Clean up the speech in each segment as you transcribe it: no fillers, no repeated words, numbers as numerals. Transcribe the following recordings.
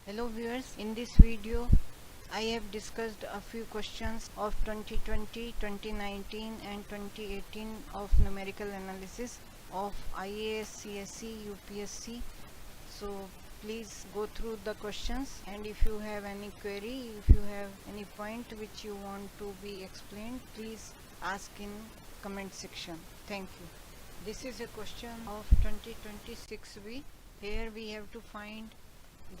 Hello viewers, in this video I have discussed a few questions of 2020, 2019 and 2018 of numerical analysis of IAS, CSE, UPSC. So please go through the questions, and if you have any query, if you have any point which you want to be explained, please ask in comment section. Thank you. This is a question of 2026B. Here we have to find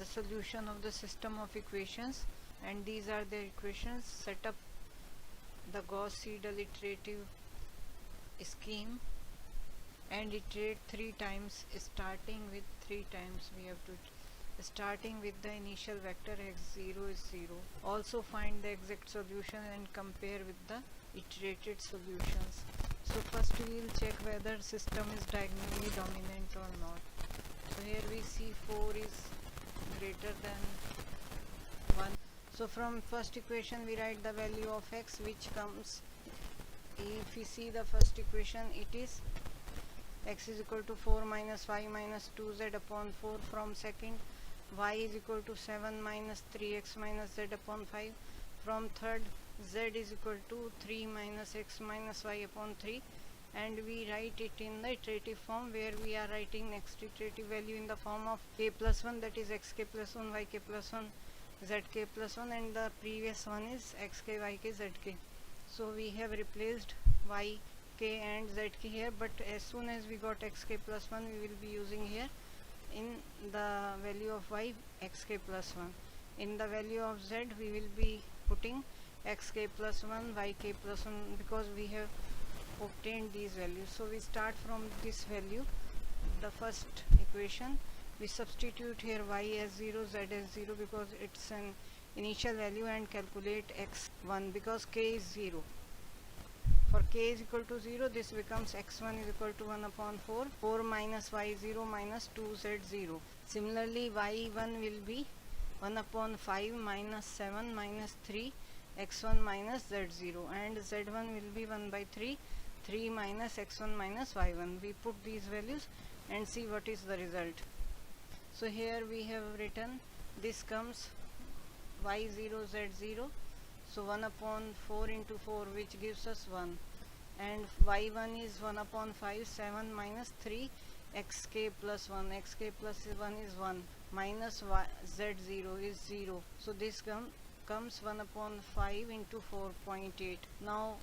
the solution of the system of equations, and these are the equations. Set up the Gauss-Seidel iterative scheme and iterate 3 times, starting with 3 times. We have to starting with the initial vector x0 is 0. Also find the exact solution and compare with the iterated solutions. So first we will check whether system is diagonally dominant or not. So here we see 4 is greater than 1. So from first equation we write the value of x, which comes, if we see the first equation, it is x is equal to 4 minus y minus 2z upon 4. From second, y is equal to 7 minus 3x minus z upon 5. From third, z is equal to 3 minus x minus y upon 3. And we write it in the iterative form, where we are writing next iterative value in the form of k plus 1, that is xk plus 1, yk plus 1, zk plus 1, and the previous one is xk, yk, zk. So we have replaced yk and zk here, but as soon as we got xk plus 1, we will be using here in the value of y xk plus 1. In the value of z, we will be putting xk plus 1, yk plus 1, because we have obtained these values. So we start from this value, the first equation. We substitute here y as 0, z as 0, because it's an initial value, and calculate x1 because k is 0. For k is equal to 0, this becomes x1 is equal to 1 upon 4, 4 minus y0 minus 2z0. Similarly, y1 will be 1 upon 5 minus 7 minus 3 x1 minus z0, and z1 will be 1 by 3 3 minus x1 minus y1. We put these values and see what is the result. So here we have written, this comes y0 z0, so 1 upon 4 into 4, which gives us 1, and y1 is 1 upon 5, 7 minus 3 xk plus 1, xk plus 1 is 1, minus z0 is 0, so this comes 1 upon 5 into 4.8. Now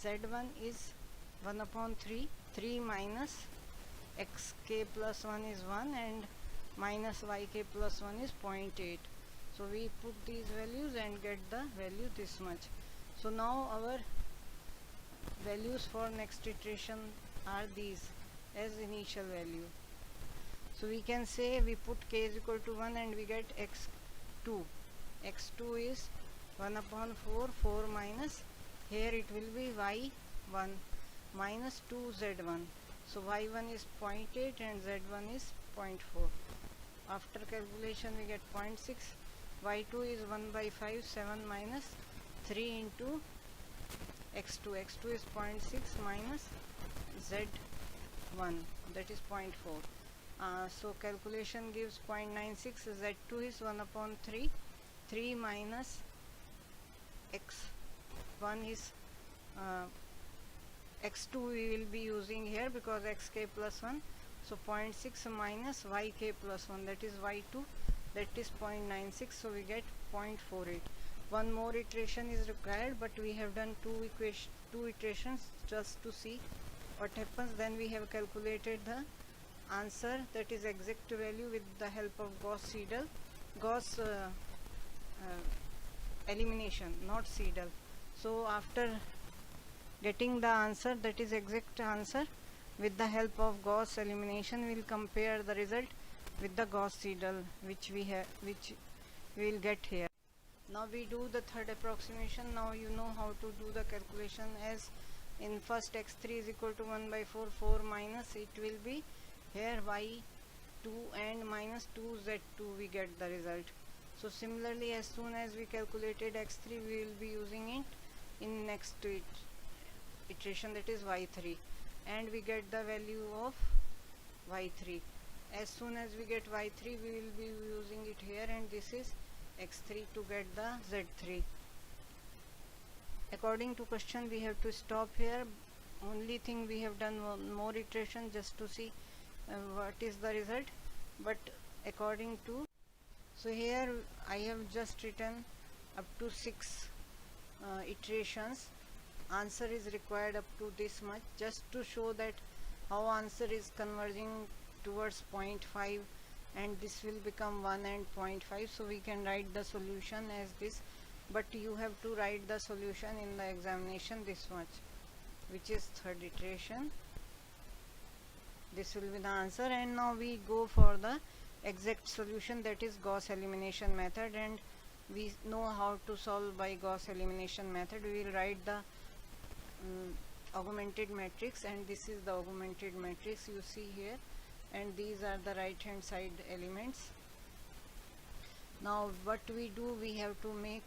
z1 is 1 upon 3, 3 minus xk plus 1 is 1, and minus yk plus 1 is 0.8. So we put these values and get the value this much. So now our values for next iteration are these as initial value. So we can say we put k is equal to 1 and we get x2. x2 is 1 upon 4, 4 minus, here it will be y1 minus 2z1. So y1 is 0.8 and z1 is 0.4. After calculation we get 0.6. y2 is 1 by 5, 7 minus 3 into x2. x2 is 0.6 minus z1, that is 0.4. So calculation gives 0.96. z2 is 1 upon 3, 3 minus x1 is x2 we will be using here because xk plus 1, so 0.6 minus yk plus 1, that is y2, that is 0.96, so we get 0.48. One more iteration is required, but we have done two iterations just to see what happens. Then we have calculated the answer, that is exact value, with the help of Gauss-Seidel, Gauss elimination, not Seidel. So after getting the answer, that is exact answer, with the help of Gauss elimination, we will compare the result with the Gauss-Seidel, which we will get here. Now we do the third approximation. Now you know how to do the calculation, as in first x3 is equal to 1 by 4, 4 minus, it will be here y2 and minus 2z2, we get the result. So similarly, as soon as we calculated x3, we will be using it in next iteration, that is y3, and we get the value of y3. As soon as we get y3, we will be using it here, and this is x3 to get the z3. According to question, we have to stop here. Only thing, we have done one more iteration just to see what is the result. But according to, so here I have just written up to 6 iterations. Answer is required up to this much, just to show that how answer is converging towards 0.5, and this will become 1 and 0.5. So we can write the solution as this, but you have to write the solution in the examination this much, which is third iteration. This will be the answer. And now we go for the exact solution, that is Gauss elimination method, and we know how to solve by Gauss elimination method. We will write the augmented matrix, and this is the augmented matrix you see here, and these are the right hand side elements. Now what we do, we have to make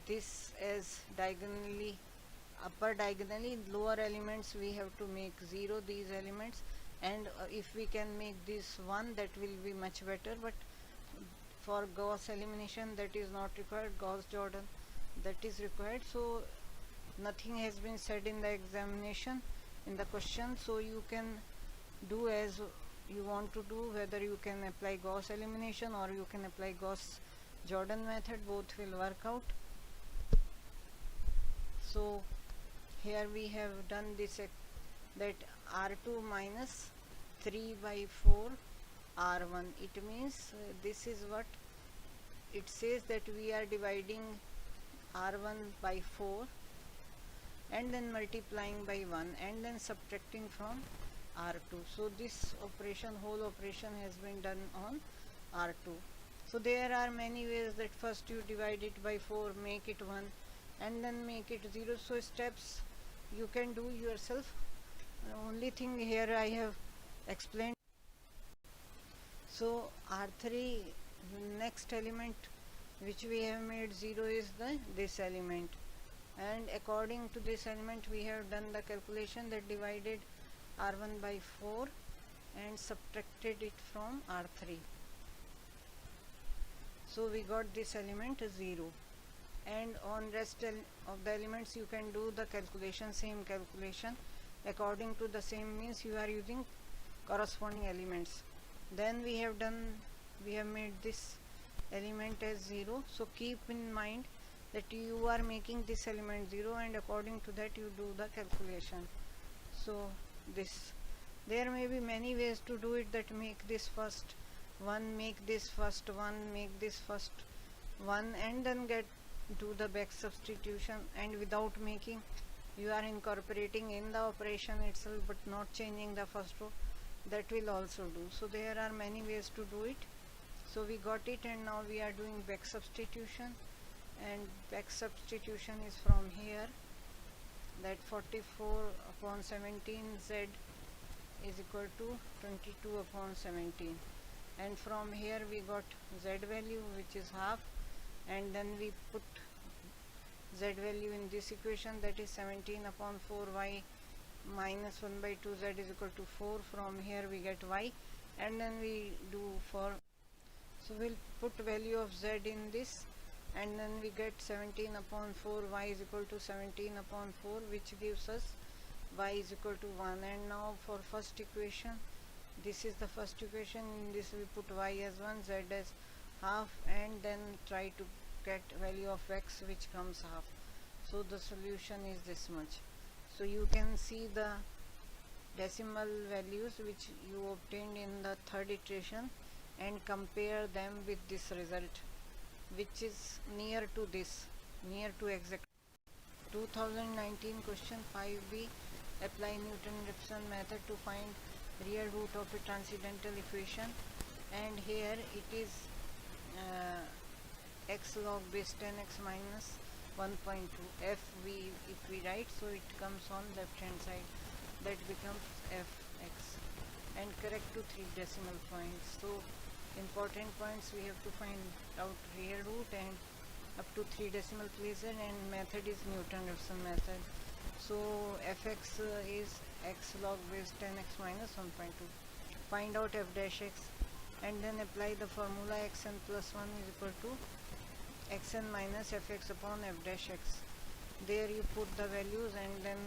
this as diagonally, upper diagonally, lower elements we have to make 0, these elements, and if we can make this 1, that will be much better. But for Gauss elimination, that is not required. Gauss-Jordan, that is required. So nothing has been said in the examination, in the question, so you can do as you want to do, whether you can apply Gauss elimination or you can apply Gauss-Jordan method, both will work out. So here we have done this, that R2 minus 3 by 4 R1. It means this is what it says, that we are dividing R1 by 4 and then multiplying by 1 and then subtracting from R2. So this operation, whole operation has been done on R2. So there are many ways, that first you divide it by 4, make it 1, and then make it 0. So steps you can do yourself. Only thing here I have explained. So R3, next element which we have made 0 is this element, and according to this element we have done the calculation, that divided R1 by 4 and subtracted it from R3. So we got this element 0, and on rest of the elements you can do the calculation, same calculation according to the same means you are using corresponding elements. Then we have made this element as 0. So keep in mind that you are making this element 0, and according to that you do the calculation. So this, there may be many ways to do it, that make this first 1, make this first 1, make this first 1, and then do the back substitution, and without making, you are incorporating in the operation itself but not changing the first row, that will also do. So there are many ways to do it. So we got it, and now we are doing back substitution, and back substitution is from here, that 44 upon 17 z is equal to 22 upon 17, and from here we got z value, which is half, and then we put z value in this equation, that is 17 upon 4 y minus 1 by 2 z is equal to 4. From here we get y, and then we do for, so we'll put value of z in this, and then we get 17 upon 4 y is equal to 17 upon 4, which gives us y is equal to 1. And now for first equation, this is the first equation, in this we put y as 1, z as half, and then try to get value of x, which comes half. So the solution is this much. So you can see the decimal values which you obtained in the third iteration and compare them with this result, which is near to this, near to exact. 2019 question 5b, apply Newton-Raphson method to find real root of a transcendental equation, and here it is x log base 10x minus 1.2 f, if we write, so it comes on left hand side, that becomes fx, and correct to 3 decimal points. So important points, we have to find out real root and up to 3 decimal places, and method is Newton-Raphson method. So fx is x log base 10x minus 1.2. find out f dash x, and then apply the formula xn plus 1 is equal to xn minus fx upon f dash x. There you put the values and then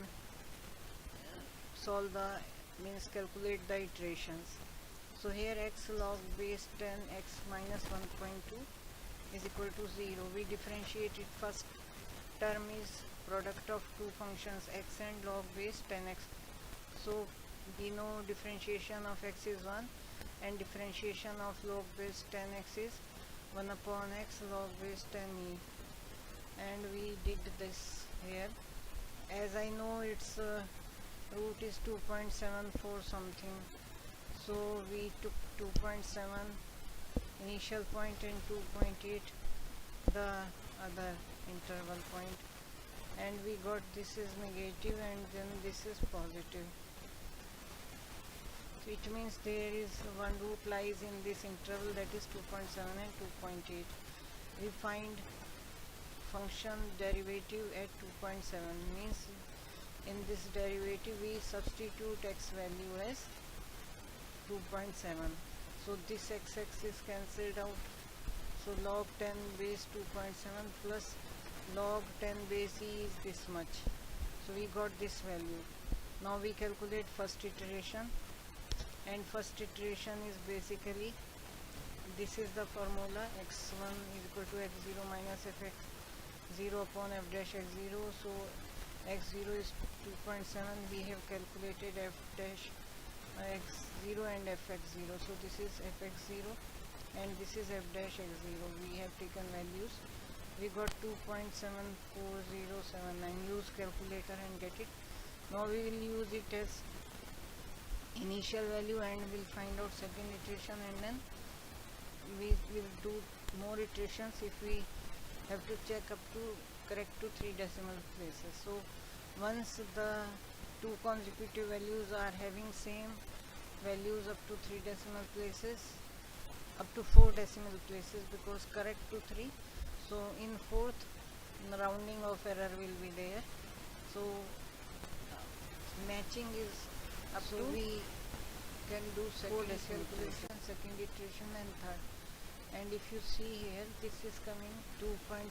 solve the, means calculate the iterations. So here x log base 10 x minus 1.2 is equal to 0. We differentiate it. First term is product of two functions x and log base 10x. So we know differentiation of x is 1 and differentiation of log base 10x is 1 upon x log base 10e, and we did this here. As I know its root is 2.74 something, so we took 2.7 initial point and 2.8 the other interval point, and we got this is negative and then this is positive. So it means there is one root lies in this interval, that is 2.7 and 2.8. We find function derivative at 2.7, means in this derivative we substitute x value as 2.7. So this x is cancelled out. So log 10 base 2.7 plus log 10 base e is this much. So we got this value. Now we calculate first iteration, and first iteration is basically, this is the formula, x1 is equal to x0 minus fx0 upon f dash x0. So x0 is 2.7, we have calculated f dash x0 and fx0. So this is fx0 and this is f dash x0. We have taken values. We got 2.74079. Use calculator and get it. Now we will use it as initial value and we'll find out second iteration, and then we will do more iterations if we have to check up to correct to 3 decimal places. So once the two consecutive values are having same values up to 3 decimal places, up to 4 decimal places, because correct to 3, so in fourth rounding of error will be there. So matching is up to, we can do second calculation, second iteration and third. And if you see here, this is coming 2.7031.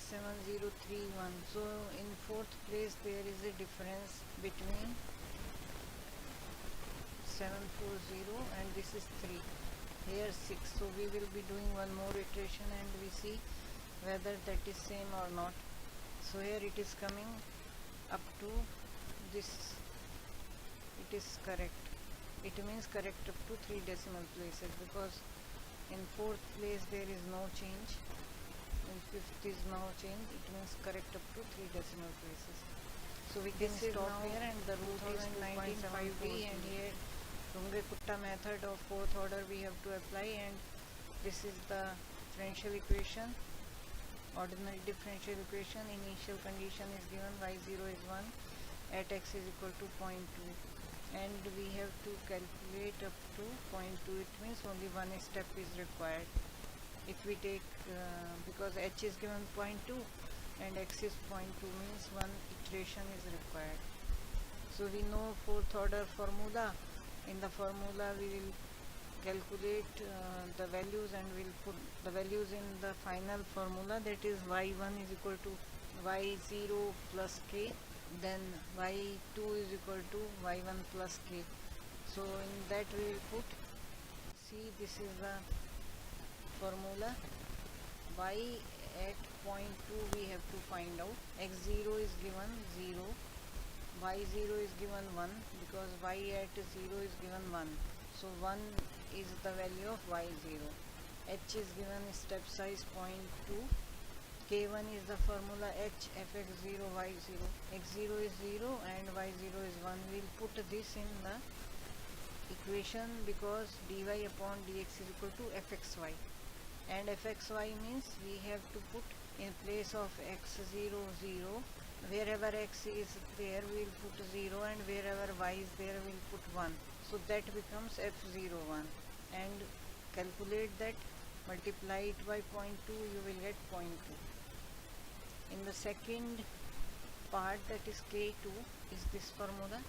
So in fourth place there is a difference between 740 and this is 3. Here 6. So we will be doing one more iteration and we see whether that is same or not. So here it is coming up to this. It is correct. It means correct up to 3 decimal places, because in fourth place there is no change, in fifth is no change. It means correct up to 3 decimal places. So we can stop here, and the root is 19.5d, and here Runge-Kutta method of fourth order we have to apply, and this is the differential equation, ordinary differential equation. Initial condition is given, y0 is 1 at x is equal to 0.2, and we have to calculate up to 0.2. It means only one step is required. If we take because h is given 0.2 and x is 0.2, means one iteration is required. So we know fourth order formula. In the formula we will calculate the values and we'll put the values in the final formula, that is y1 is equal to y0 plus k, then y2 is equal to y1 plus k. So in that we will put, see, this is the formula. Y at 0.2 we have to find out. x0 is given 0, y0 is given 1, because y at 0 is given 1. So 1 is the value of y0. H is given step size 0.2. K1 is the formula h fx0 y0. x0 is 0 and y0 is 1. We will put this in the equation, because dy upon dx is equal to fxy, and fxy means we have to put in place of x0 0. Wherever x is there we will put 0, and wherever y is there we will put 1. So that becomes f01, and calculate that, multiply it by 0.2, you will get 0.2. In the second part, that is k2, is this formula,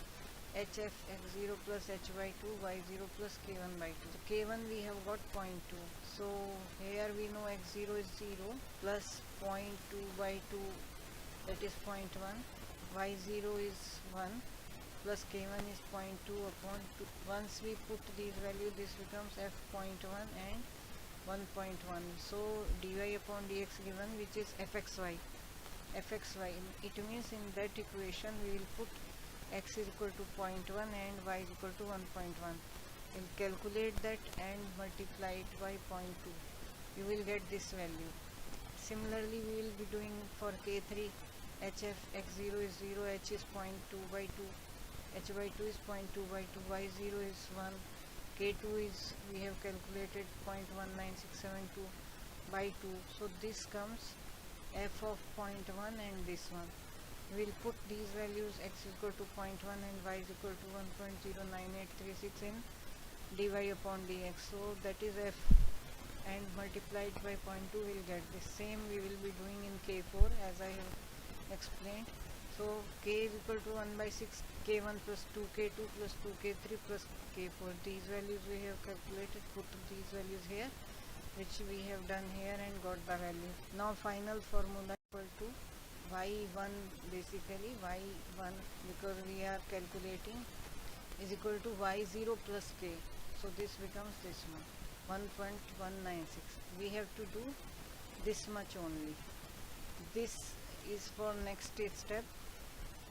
hf x0 plus h by 2 y0 plus k1 by 2. So k1 we have got 0.2. So here we know x0 is 0 plus 0.2 by 2, that is 0.1. y0 is 1 plus k1 is 0.2 upon 2. Once we put these values, this becomes f.1 and 1.1. So dy upon dx given, which is fxy. It means in that equation we will put x is equal to 0.1 and y is equal to 1.1. We'll calculate that and multiply it by 0.2. You will get this value. Similarly, we will be doing for k3. hf x0 is 0, h is 0.2 by 2, h by 2 is 0.2 by 2, y0 is 1, k2 is, we have calculated 0.19672 by 2. So this comes f of 0.1 and this one. We will put these values, x is equal to 0.1 and y is equal to 1.09836 in dy upon dx. So that is f, and multiplied by 0.2 will get the same. We will be doing in k4 as I have explained. So k is equal to 1 by 6 k1 plus 2 k2 plus 2 k3 plus k4. These values we have calculated, put these values here, which we have done here and got the value. Now final formula equal to y1, basically y1, because we are calculating, is equal to y0 plus k. So this becomes this one, 1.196. We have to do this much only. This is for next step.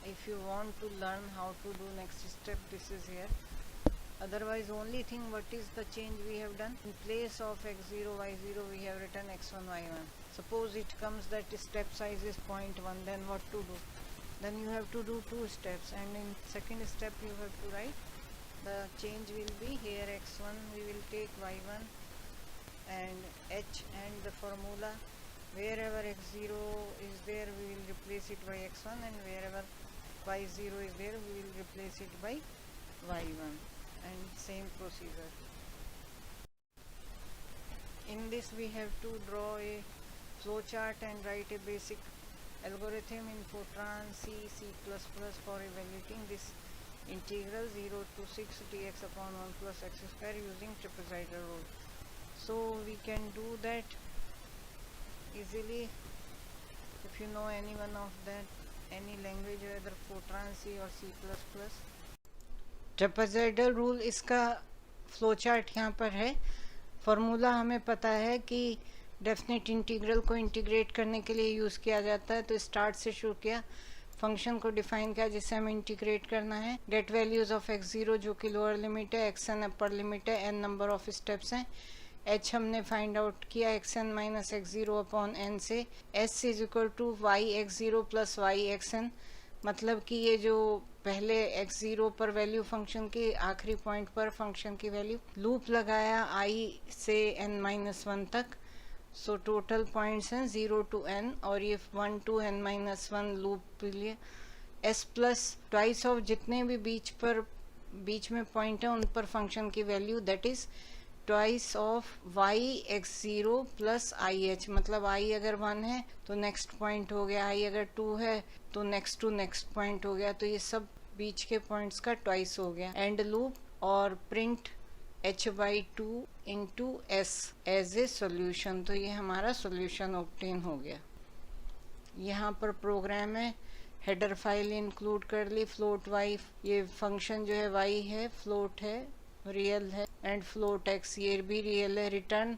If you want to learn how to do next step, this is here. Otherwise, only thing, what is the change we have done? In place of x0, y0, we have written x1, y1. Suppose it comes that step size is 0.1, then what to do? Then you have to do 2 steps, and in second step you have to write the change will be here x1 we will take y1 and h, and the formula wherever x0 is there we will replace it by x1, and wherever y0 is there we will replace it by y1, and same procedure. In this we have to draw a flow chart and write a basic algorithm in Fortran C++ for evaluating this integral 0 to 6 dx upon 1 plus x square using trapezoidal rule. So we can do that easily if you know any one of that, any language, whether Fortran C or C++. Trapezoidal rule, इसका flow chart यहाँ पर है. Formula हमें पता है कि definite integral को integrate करने के लिए यूज़ किया जाता है. तो स्टार्ट से शुरू किया, फंक्शन को डिफाइन किया जिससे हमें इंटीग्रेट करना है. गेट वैल्यूज़ ऑफ x0 जो कि लोअर लिमिट है, xn अपर लिमिट है, n नंबर ऑफ स्टेप्स हैं. h हमने फाइंड आउट किया xn minus x0 upon n से. s is equal to y x0 plus y xn, मतलब कि ये जो पहले x0 पर वैल्यू फंक्शन की, आखिरी पॉइंट पर फंक्शन की वैल्यू. लूप लगाया i से n-1 तक. सो टोटल पॉइंट्स हैं 0 to n, और ये 1 to n-1 लूप के लिए. s प्लस ट्वाइस ऑफ जितने भी बीच में पॉइंट है उन पर फंक्शन की value, that is twice of y x0 plus i h. मतलब i अगर 1 है तो नेक्स्ट पॉइंट हो गया, i अगर 2 है तो नेक्स्ट टू नेक्स्ट पॉइंट हो गया. तो ये सब बीच के पॉइंट्स का ट्वाइस हो गया. एंड लूप और print h by 2 into S as a solution. तो ये हमारा सोल्यूशन ऑब्टेन हो गया. यहाँ पर प्रोग्राम है, हेडर फाइल इंक्लूड कर ली. फ्लोट y, ये फंक्शन जो है y है, फ्लोट है, रियल है, एंड फ्लोट x ये भी रियल है. रिटर्न,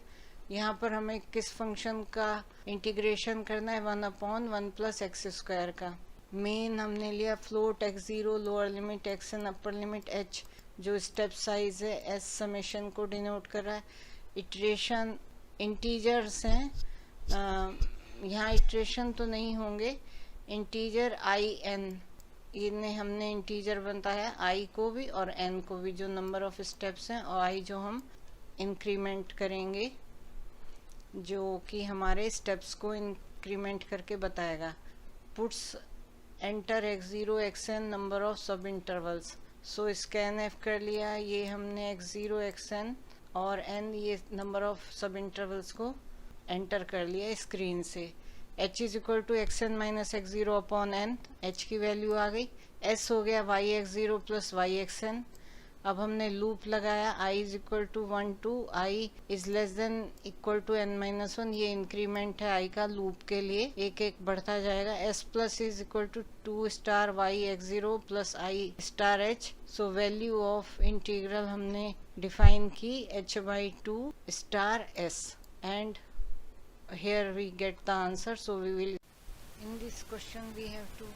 यहाँ पर हमें किस फंक्शन का इंटीग्रेशन करना है, 1/1 प्लस एक्स स्क्वायर का. मेन हमने लिया float x0 lower limit, xn upper limit, h जो स्टेप साइज है, s समेशन को डिनोट कर रहा है. इटरेशन इंटीजर्स हैं, यहाँ इटरेशन तो नहीं होंगे. इंटीजर in, इन्हें हमने इंटीजर बताया, i को भी और n को भी, जो नंबर ऑफ स्टेप्स हैं, और i जो हम इंक्रीमेंट करेंगे, जो कि हमारे स्टेप्स को इंक्रीमेंट करके बताएगा. Puts enter x0 xn number of sub intervals. So scanf कर लिया, ये हमने x0 xn और n ये नंबर ऑफ सब इंटरवल्स को एंटर कर लिया स्क्रीन से. h is equal to xn minus x0 upon n, h की वैल्यू आ गई. s हो गया y(x0) प्लस y(xn). अब हमने लूप लगाया i is equal to 1 to i is less than equal to n-1। ये इंक्रीमेंट है i का लूप के लिए, एक एक बढ़ता जाएगा। s plus is equal to 2 star y(x0) plus i star h। So value of integral हमने डिफाइन की h/2 star s, and here we get the answer. So we will, in this question we have to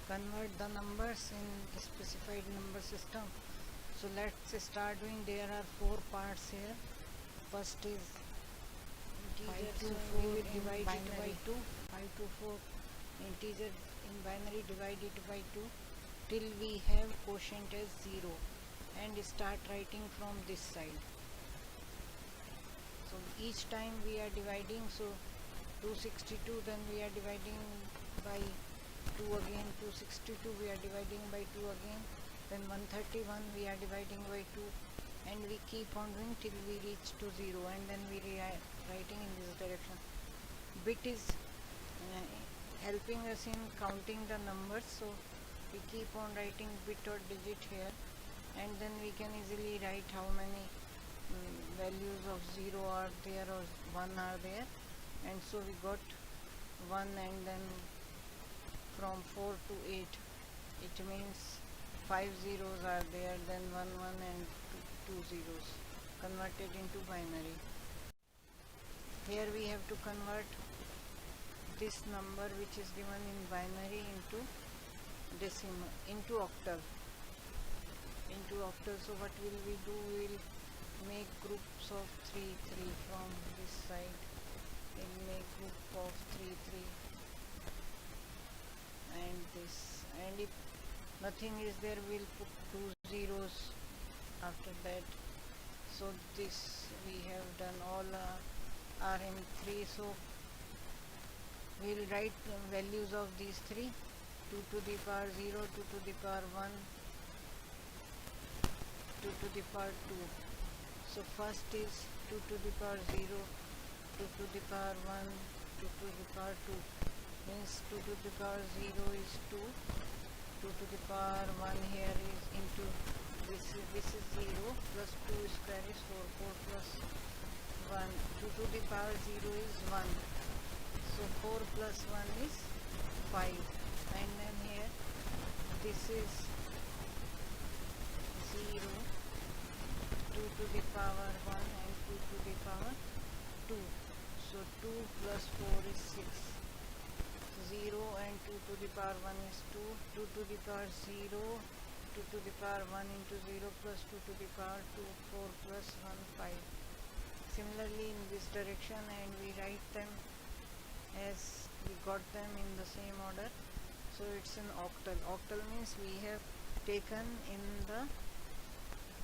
convert the numbers in specified number system. So let's start doing. There are 4 parts here. First is integer, 5 to 4 we will divide it by 2. 5 to 4 integer in binary, divide it by 2 till we have quotient as 0, and start writing from this side. So each time we are dividing, so 262, then we are dividing by 2 again, 262 we are dividing by 2 again, then 131 we are dividing by 2, and we keep on doing till we reach to 0, and then we writing in this direction. Bit is helping us in counting the numbers, so we keep on writing bit or digit here, and then we can easily write how many values of 0 are there or 1 are there. And so we got 1, and then from 4 to 8 it means 5 zeros are there, then 1 1 and 2 zeros converted into binary. Here we have to convert this number which is given in binary into decimal, into octal. So what will we do? We will make groups of 3 3 from this side. We'll make group of 3 3 and this, and if nothing is there we'll put 2 zeros after that. So this we have done, all are in 3, so we'll write the values of these 3: 2 to the power 0, 2 to the power 1, 2 to the power 2. So first is 2 to the power 0, 2 to the power 1, 2 to the power 2, means 2 to the power 0 is 2, 2 to the power 1 here is into this is 0 plus 2 square is 4, 4 plus 1, 2 to the power 0 is 1, so 4 plus 1 is 5, and then here this is 0, 2 to the power 1 and 2 to the power 2, so 2 plus 4 is 6, 0 and 2 to the power 1 is 2, 2 to the power 0, 2 to the power 1 into 0 plus 2 to the power 2, 4 plus 1, 5. Similarly in this direction, and we write them as we got them in the same order. So it's an octal. Octal means we have taken in the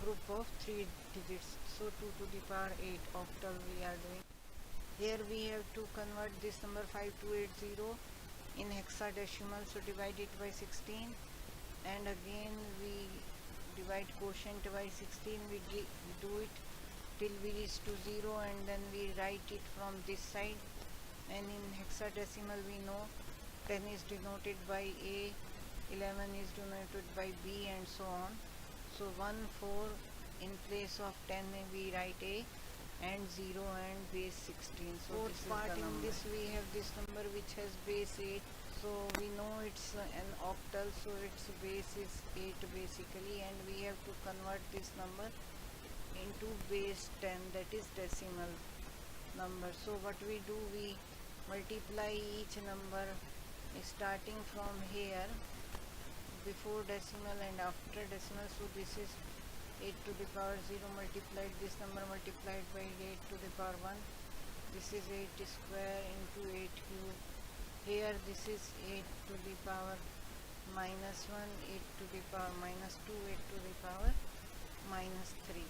group of 3 digits, so 2 to the power 8 octal we are doing. Here we have to convert this number 5280 in hexadecimal, so divide it by 16, and again we divide quotient by 16. We do it till we reach to 0, and then we write it from this side, and in hexadecimal we know 10 is denoted by A, 11 is denoted by B, and so on. So 1 4 in place of 10 we write A, and 0 and base 16. So fourth part in this we have this number which has base 8, so we know it's an octal, so its base is 8 basically, and we have to convert this number into base 10, that is decimal number. So what we do, we multiply each number starting from here before decimal and after decimal. So this is 8 to the power 0 multiplied this number multiplied by 8 to the power 1. This is 8 square into 8 cube. Here this is 8 to the power minus 1, 8 to the power minus 2, 8 to the power minus 3.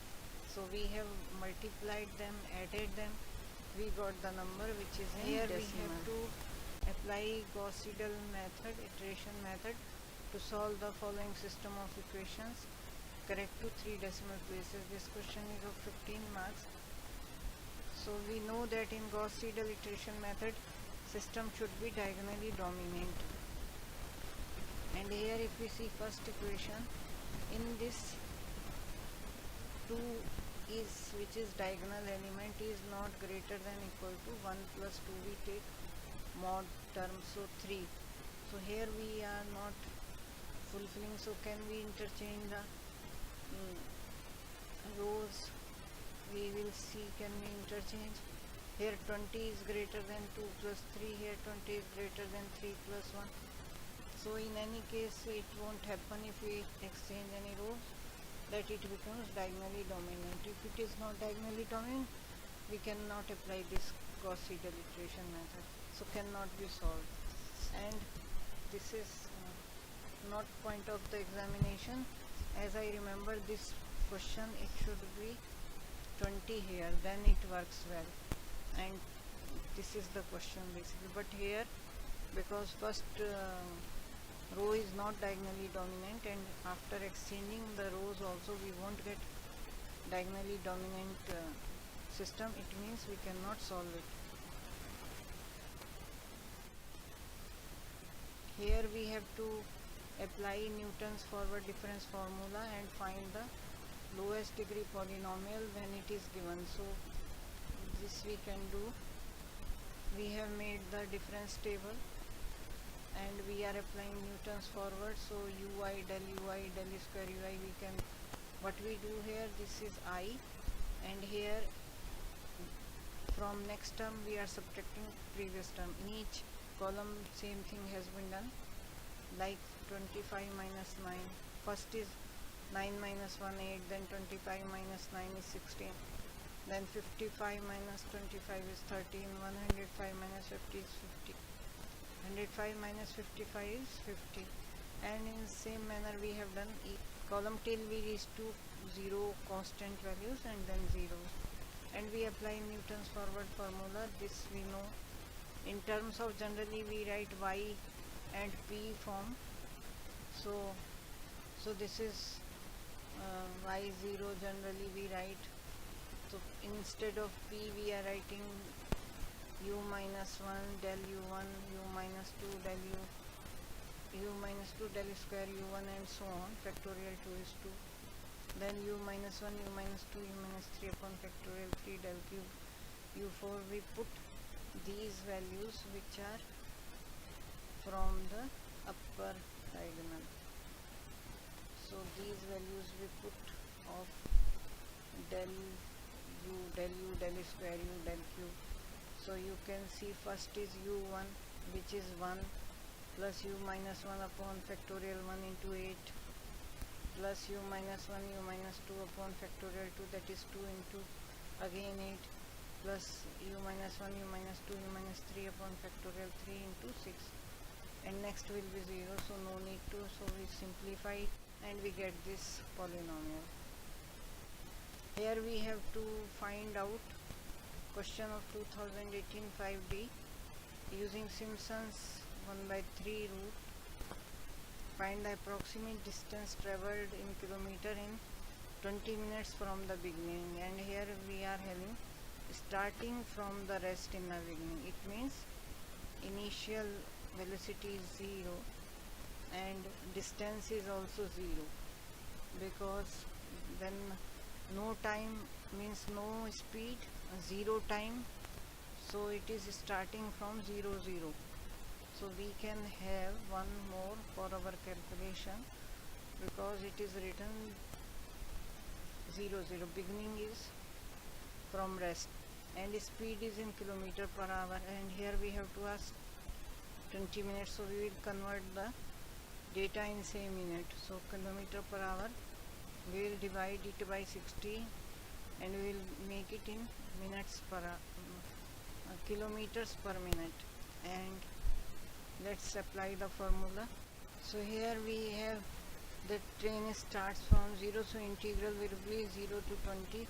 So we have multiplied them, added them, we got the number which is in here decimal. We have to apply Gauss-Seidel method, iteration method, to solve the following system of equations correct to 3 decimal places. This question is of 15 marks. So we know that in Gauss-Seidel iteration method, system should be diagonally dominant. And here if we see first equation, in this 2 is, which is diagonal element, is not greater than equal to 1 plus 2, we take mod term, so 3. So here we are not fulfilling, so can we interchange the rows? We will see, can we interchange? Here 20 is greater than 2 plus 3, here 20 is greater than 3 plus 1. So in any case it won't happen if we exchange any rows, that it becomes diagonally dominant. If it is not diagonally dominant, we cannot apply this Gauss-Seidel iteration method, so cannot be solved. And this is not point of the examination. As I remember this question, it should be 20 here, then it works well, and this is the question basically. But here, because first row is not diagonally dominant, and after exchanging the rows also we won't get diagonally dominant system, it means we cannot solve it. Here we have to apply Newton's forward difference formula and find the lowest degree polynomial when it is given. So this we can do. We have made the difference table and we are applying Newton's forward, so ui del square ui, we can, what we do here, this is I, and here from next term we are subtracting previous term. In each column same thing has been done, like 25 minus 9, first is 9 minus 1 8, then 25 minus 9 is 16, then 55 minus 25 is 13, 105 minus 50 is 50, 105 minus 55 is 50, and in same manner we have done each column till we reach to 0 constant values and then zeros, and we apply Newton's forward formula. This we know. In terms of generally we write y and p form, so this is y0 generally we write. So instead of p we are writing u minus 1 del u1, u minus 2 del u minus 2 del square u1, and so on. Factorial 2 is 2. Then u minus 1, u minus 2, u minus 3 upon factorial 3 del cube u4. We put these values which are from the upper diagonal. So these values we put of del u, del square u, del cube. So you can see first is u1, which is 1, plus u minus 1 upon factorial 1 into 8, plus u minus 1, u minus 2 upon factorial 2, that is 2 into again 8, plus u minus 1, u minus 2, u minus 3 upon factorial 3 into 6, and next will be 0, so no need to, so we simplify it and we get this polynomial. Here we have to find out question of 2018 5D using Simpson's 1/3 rule. Find the approximate distance traveled in kilometer in 20 minutes from the beginning, and here we are having starting from the rest in the beginning. It means initial velocity is 0 and distance is also 0, because then no time means no speed, 0 time, so it is starting from 0 0. So we can have one more for our calculation, because it is written 0 0, beginning is from rest and speed is in kilometer per hour, and here we have to ask 20 minutes, so we will convert the data in same minute. So kilometer per hour, we will divide it by 60 and we will make it in minutes per kilometers per minute, and let's apply the formula. So here we have the train starts from 0, so integral will be 0 to 20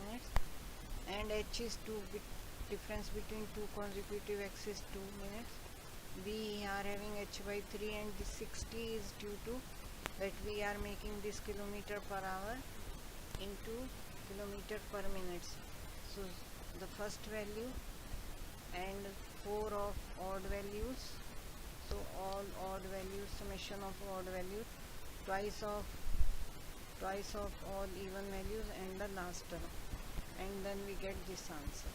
minutes, and h is 2 bit difference between two consecutive axes 2 minutes. We are having h by 3, and this 60 is due to that we are making this kilometer per hour into kilometer per minutes. So the first value and 4 of odd values, So all odd values, summation of odd values, twice of all even values, and the last term, and then we get this answer.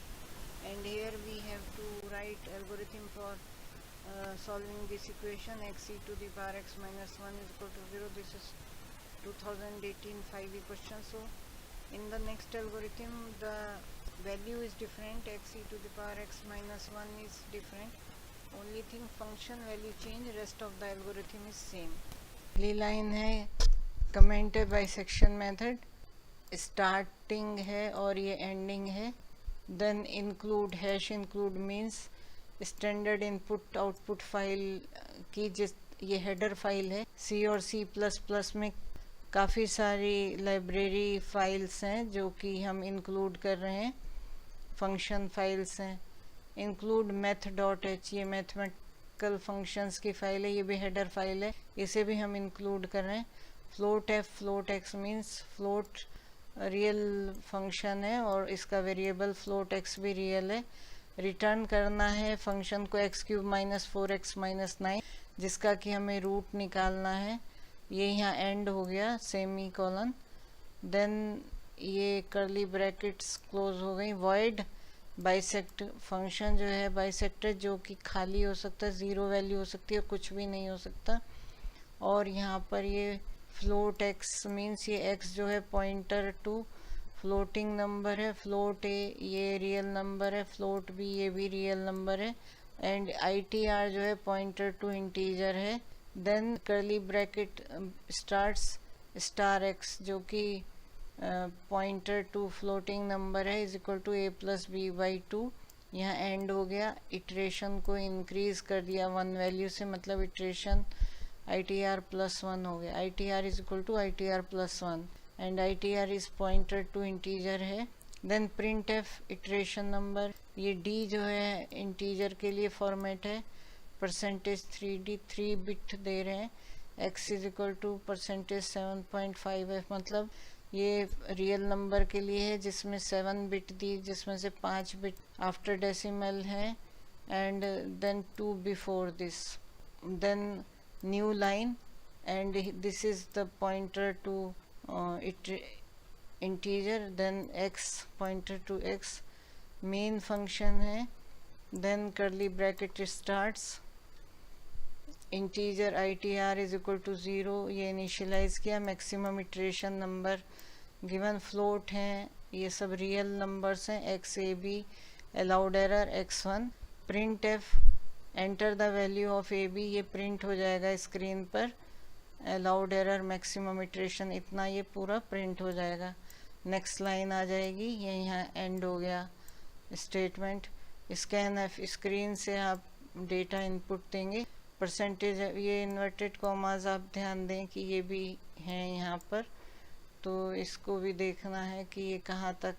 And here we have to write algorithm for solving this equation. X e to the power x minus 1 is equal to 0. This is 2018 5e question. So in the next algorithm the value is different, x e to the power x minus 1 is different, only thing function value change, rest of the algorithm is same. पहली line है comment है bisection method, starting है और ये ending है. Then include, hash include means standard input output file की जिस ये हेडर फाइल है. सी और सी प्लस प्लस में काफ़ी सारी लाइब्रेरी फाइल्स हैं जो कि हम इंक्लूड कर रहे हैं, फंक्शन फाइल्स हैं. इंक्लूड मैथ डॉट एच, ये मैथमेटिकल फंक्शंस की फाइल है, ये भी हेडर फाइल है, इसे भी हम इंक्लूड कर रहे हैं. Float F float x means float real function है और इसका वेरिएबल फ्लोट एक्स भी रियल है. रिटर्न करना है फंक्शन को x cube minus 4x minus 9, जिसका कि हमें रूट निकालना है. ये यहाँ एंड हो गया सेमी कॉलन. देन ये करली ब्रैकेट्स क्लोज हो गई. वॉइड बाइसेक्ट फंक्शन जो है बाइसेक्टर, जो कि खाली हो सकता है, ज़ीरो वैल्यू हो सकती है, कुछ भी नहीं हो सकता. और यहाँ पर ये फ्लोट एक्स मीन्स ये एक्स जो है पॉइंटर टू फ्लोटिंग नंबर है. फ्लोट ए ये रियल नंबर है, फ्लोट बी ये भी रियल नंबर है. एंड ITR जो है पॉइंटर टू इंटीजर है. Then curly bracket starts star x जो कि पॉइंटर टू फ्लोटिंग नंबर है is equal to a plus b by 2. यहाँ एंड हो गया. इटरेशन को इंक्रीज कर दिया 1 वैल्यू से, मतलब इटरेशन ITR प्लस 1 हो गया. ITR is equal to ITR plus 1 and ITR is pointer to integer है. Then print f iteration number, ये D जो है इंटीजर के लिए फॉर्मेट है. परसेंटेज 3D 3 बिट दे रहे हैं. X is equal to percentage 7.5f, मतलब ये रियल नंबर के लिए है जिसमें 7 बिट दी, जिसमें से 5 बिट आफ्टर डेसिमल है and then 2 before this. Then new line and this is the pointer to integer. Then x pointer to x main function है. Then curly bracket starts integer ITR is equal to 0, ये initialise किया. Maximum iteration number given. Float हैं, ये सब real numbers हैं. XAB allowed error x1. Print f enter the value of AB, ये print हो जाएगा स्क्रीन पर. अलाउड एरर मैक्सिमम इटरेशन इतना, ये पूरा प्रिंट हो जाएगा. नेक्स्ट लाइन आ जाएगी. ये यहाँ एंड हो गया स्टेटमेंट. स्कैन एफ, स्क्रीन से आप डेटा इनपुट देंगे. परसेंटेज, ये इन्वर्टेड कॉमास आप ध्यान दें कि ये भी हैं यहाँ पर, तो इसको भी देखना है कि ये कहाँ तक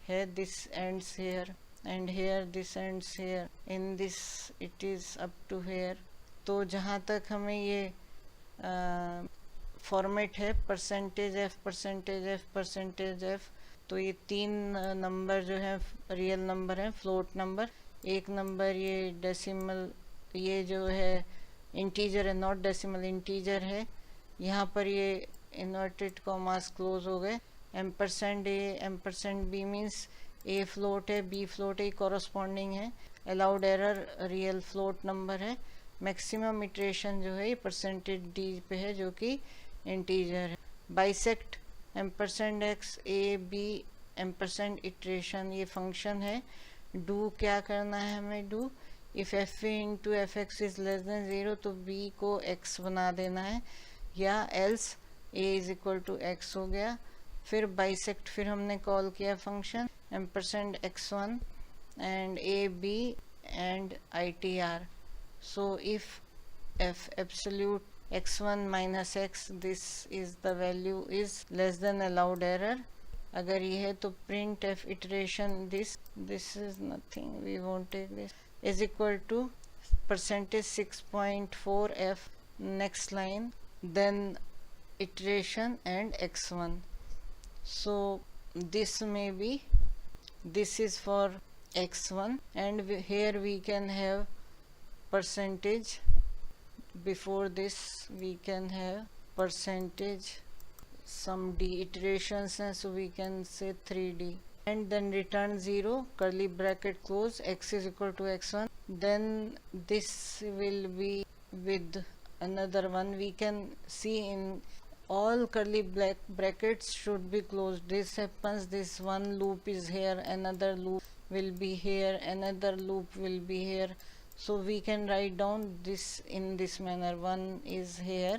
है. This ends here and here this ends here, in this it is up to here. तो जहाँ तक हमें ये फॉर्मेट है percentage f percentage f percentage f, तो ये 3 नंबर जो है रियल नंबर हैं, फ्लोट नंबर. एक नंबर ये डेसिमल, ये जो है इंटीजर है, नॉट डेसिमल, इंटीजर है. यहाँ पर ये इन्वर्टेड कॉमास क्लोज हो गए. एम्परसेंड ए एम्परसेंड बी मीन्स ए फ्लोट है, बी फ्लोट है, कॉरस्पॉन्डिंग है. Allowed error real float number है. मैक्सिमम इटरेशन जो है ये परसेंटेज डी पे है जो कि इंटीजर है. Bisect ampersand x a b ampersand iteration, ये फंक्शन है. डू क्या करना है हमें, do if f a into f x is less than 0 तो बी को x बना देना है, या else a is equal to x हो गया. फिर बाइसेक्ट, फिर हमने कॉल किया function ampersand x1 and a b and ITR. So if f absolute x1 minus x, this is the value is less than allowed error. अगर ये है तो print f iteration this is nothing, we won't take this, is equal to percentage 6.4 f. next line, then iteration and x1. So this may be, this is for x1 and here we can have percentage before this we can have percentage some d iterations, and so we can say 3d, and then return 0 curly bracket close x is equal to x1. Then this will be with another one. We can see in all curly black brackets should be closed. This happens, this one loop is here, another loop will be here, another loop will be here. So we can write down this in this manner. One is here,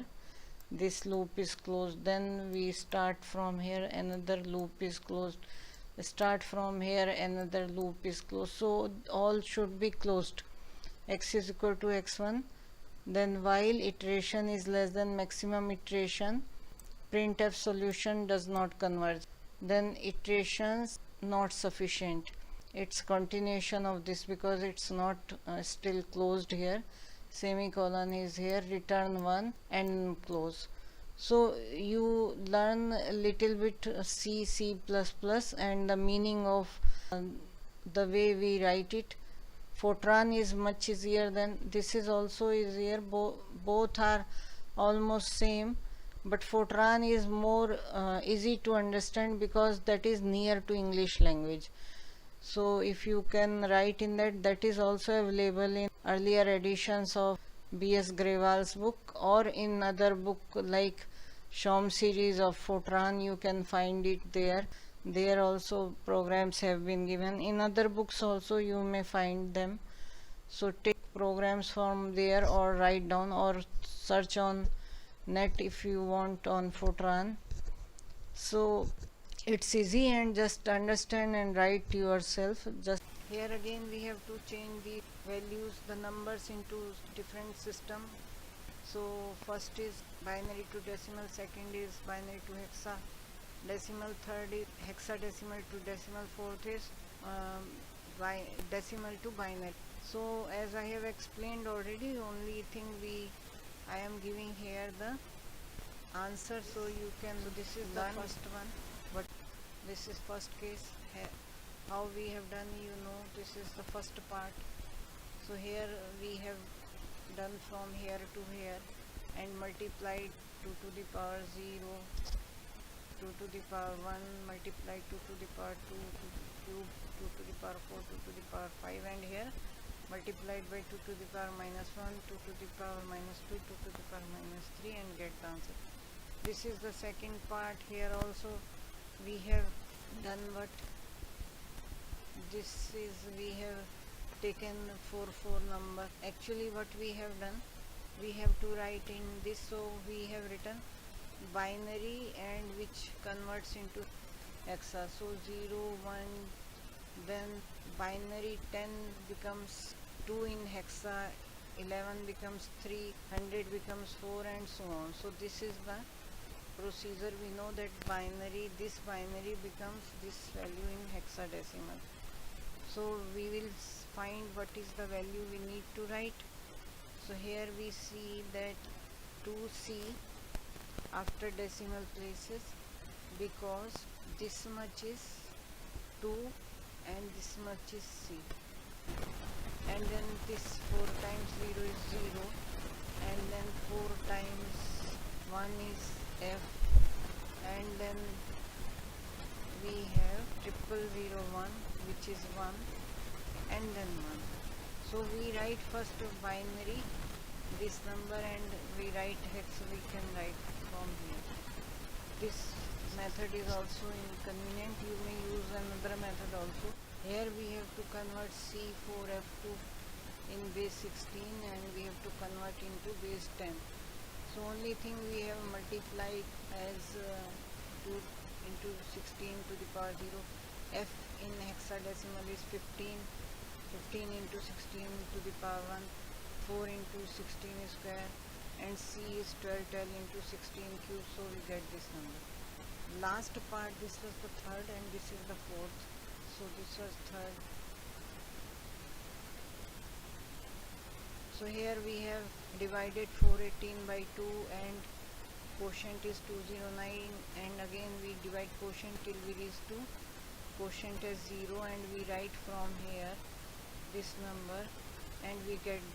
this loop is closed, then we start from here, another loop is closed, start from here, another loop is closed. So all should be closed. X is equal to x1. Then while iteration is less than maximum iteration, printf solution does not converge. Then iterations not sufficient, it's continuation of this because it's not still closed here. Semicolon is here, return 1 and close. So you learn a little bit C, C++ and the meaning of the way we write it. Fortran is much easier than this, is also easier. Both are almost same, but Fortran is more easy to understand because that is near to English language. So if you can write in that, that is also available in earlier editions of B.S. Grewal's book, or in other book like Shom series of Fortran, you can find it there. There also programs have been given. In other books also you may find them. So take programs from there or write down or search on net if you want on Fortran. So it's easy, and just understand and write yourself. Just here again we have to change the values, the numbers into different system. So first is binary to decimal, second is binary to hexa decimal, third is hexadecimal to decimal, fourth is decimal to binary. So as I have explained already, only thing I am giving here the answer, so you can, so this is the first one, but this is first case. How we have done, this is the first part. So here we have done from here to here and multiplied 2 to the power 0, 2 to the power 1, multiplied 2 to the power 2 to the cube, 2 to the power 4, 2 to the power 5, and here multiplied by 2 to the power minus 1, 2 to the power minus 2, 2 to the power minus 3, and get the answer. This is the second part. Here also we have done what this is, we have taken 4 number. Actually what we have done, we have to write in this, so we have written binary and which converts into hexa. So 0, 1, then binary 10 becomes 2 in hexa, 11 becomes 3, 100 becomes 4, and so on. So this is the procedure. We know that binary, this binary becomes this value in hexadecimal. So we will find what is the value we need to write. So here we see that 2c after decimal places, because this much is 2 and this much is c, and then this 4 times 0 is 0, and then 4 times 1 is f, and then we have 0001 which is 1, and then 1. So we write first binary this number, and we write hex, we can write from here. This method is also inconvenient, you may use another method also. Here we have to convert C4F2 in base 16, and we have to convert into base 10. So only thing we have multiplied as 2 into 16 to the power 0. F in hexadecimal is 15, 15 into 16 to the power 1, 4 into 16 square, and C is 12, 12 into 16 cube, so we get this number. Last part, this was the third and this is the fourth, so this was third. So here we have divided 418 by 2 and quotient is 209, and again we divide quotient till we reach to quotient as 0, and we write from here this number and we get